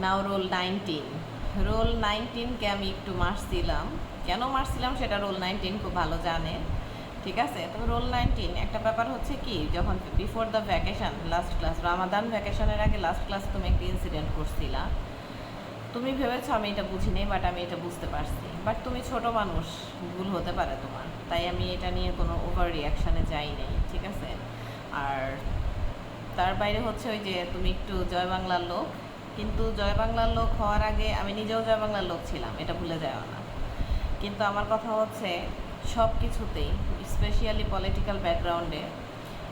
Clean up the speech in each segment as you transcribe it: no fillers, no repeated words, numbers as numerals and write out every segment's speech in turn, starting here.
নাও role 19। Role 19কে আমি একটু মারছিলাম, কেন মারছিলাম সেটা রোল 19 খুব ভালো জানে। ঠিক আছে, তবে রোল 19 একটা ব্যাপার হচ্ছে কি, যখন before the vacation last class, Ramadan ভ্যাকেশনের আগে লাস্ট ক্লাস তুমি একটা ইনসিডেন্ট করছিলা। তুমি ভেবেছো আমি এটা বুঝি নেই, বাট আমি এটা বুঝতে পারছি। বাট তুমি ছোট মানুষ, ভুল হতে পারে তোমার, তাই আমি এটা নিয়ে কোনো ওভার রিয়াকশানে যাই নাই। ঠিক আছে, আর তার বাইরে হচ্ছে ওই যে তুমি একটু জয় বাংলার লোক, কিন্তু জয় বাংলার লোক হওয়ার আগে আমি নিজেও জয় বাংলার লোক ছিলাম, এটা ভুলে যাওয়া না। কিন্তু আমার কথা হচ্ছে সব কিছুতেই, স্পেশালি পলিটিক্যাল ব্যাকগ্রাউন্ডে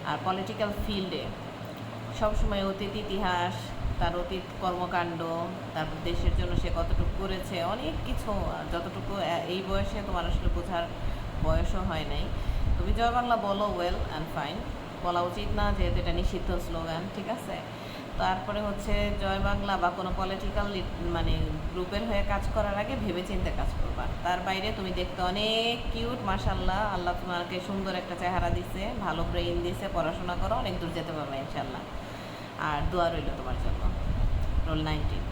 আর পলিটিক্যাল ফিল্ডে সবসময় অতীত ইতিহাস, তার অতীত কর্মকাণ্ড, তারপর দেশের জন্য সে কতটুকু করেছে, অনেক কিছু, যতটুকু এই বয়সে তোমার আসলে বোঝার বয়সও হয় নাই। তুমি জয় বাংলা বলো, ওয়েল অ্যান্ড ফাইন, বলা উচিত না যেহেতু এটা নিষিদ্ধ স্লোগান। ঠিক আছে, তারপরে হচ্ছে জয় বাংলা বা কোনো পলিটিক্যাল মানে গ্রুপের হয়ে কাজ করার আগে ভেবে চিন্তে কাজ করবা। তার বাইরে তুমি দেখতে অনেক কিউট, মাশাল্লাহ, আল্লাহ তোমাকে সুন্দর একটা চেহারা দিছে, ভালো ব্রেইন দিছে, পড়াশোনা করো, অনেক দূর যেতে পারবে ইনশাল্লাহ। আর দোয়া রইল তোমার জন্য। রোল 19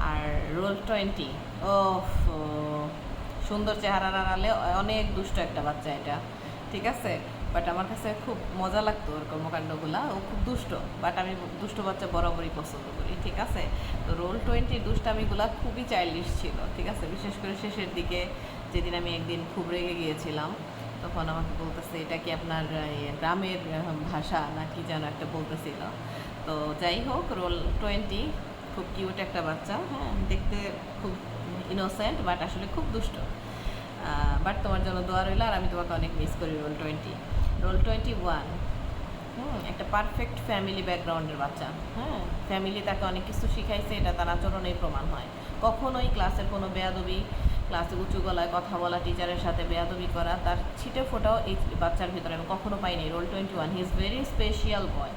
আর রোল 20, ও সুন্দর চেহারার আড়ালে অনেক দুষ্ট একটা বাচ্চা এটা। ঠিক আছে, বাট আমার কাছে খুব মজা লাগতো ওর কর্মকাণ্ডগুলা, ও খুব দুষ্ট, বাট আমি দুষ্ট বাচ্চা বরাবরই পছন্দ করি। ঠিক আছে, তো রোল 20 দুষ্টামিগুলা খুবই চাইল্ডিশ ছিল। ঠিক আছে, বিশেষ করে শেষের দিকে, যেদিন আমি একদিন খুব রেগে গিয়েছিলাম, তখন আমাকে বলতেছে এটা কি আপনার গ্রামের ভাষা না কি যেন একটা বলতেছিল। তো যাই হোক, রোল 20 খুব কিউট একটা বাচ্চা, হ্যাঁ, দেখতে খুব ইনোসেন্ট, বাট আসলে খুব দুষ্ট। বাট তোমার জন্য দোয়া রইল, আর আমি তোমাকে অনেক মিস করি। রোল 20, রোল 21, একটা পারফেক্ট ফ্যামিলি ব্যাকগ্রাউন্ডের বাচ্চা। হ্যাঁ, ফ্যামিলি তাকে অনেক কিছু শিখাইছে, এটা তার আচরণেই প্রমাণ হয়। কখনোই ক্লাসের কোনো বেয়াদবি, ক্লাসে উঁচু গলায় কথা বলা, টিচারের সাথে বেয়াদবি করা, তার ছিটে ফোটাও এই বাচ্চার ভিতরে আমি কখনো পাইনি। Roll 21, he is very special boy,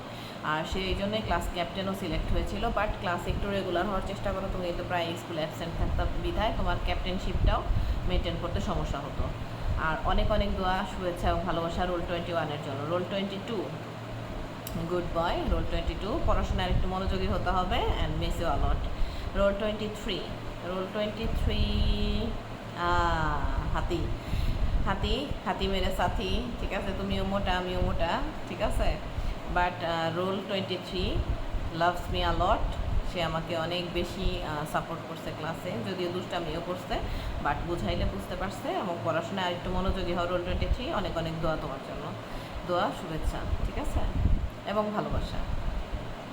আর সে এই জন্যই ক্লাস ক্যাপ্টেনও সিলেক্ট হয়েছিল। বাট ক্লাসে একটু রেগুলার হওয়ার চেষ্টা করো, তুমি তো প্রায় স্কুলে অ্যাবসেন্ট থাকতাম বিধায় তোমার ক্যাপ্টেনশিপটাও মেনটেন করতে সমস্যা হতো। আর অনেক অনেক দোয়া, শুভেচ্ছা এবং ভালোবাসা রোল 21-এর জন্য। Role 22, good boy. রোল 22, পড়াশোনায় একটু মনোযোগী হতে হবে, and miss you a lot. Roll 23, roll 23, হাতি, হাতি, হাতি মেরে সাথী। ঠিক আছে, তুমিও মোটা আমিও মোটা। ঠিক আছে, but roll 23 loves me a lot. সে আমাকে অনেক বেশি সাপোর্ট করছে ক্লাসে, যদিও দুষ্টামিও করছে, বাট বুঝাইলে বুঝতে পারছে এবং পড়াশোনায় আরেকটু মনোযোগী হও। রোল 23, অনেক অনেক দোয়া তোমার জন্য, দোয়া, শুভেচ্ছা। ঠিক আছে, এবং ভালোবাসা।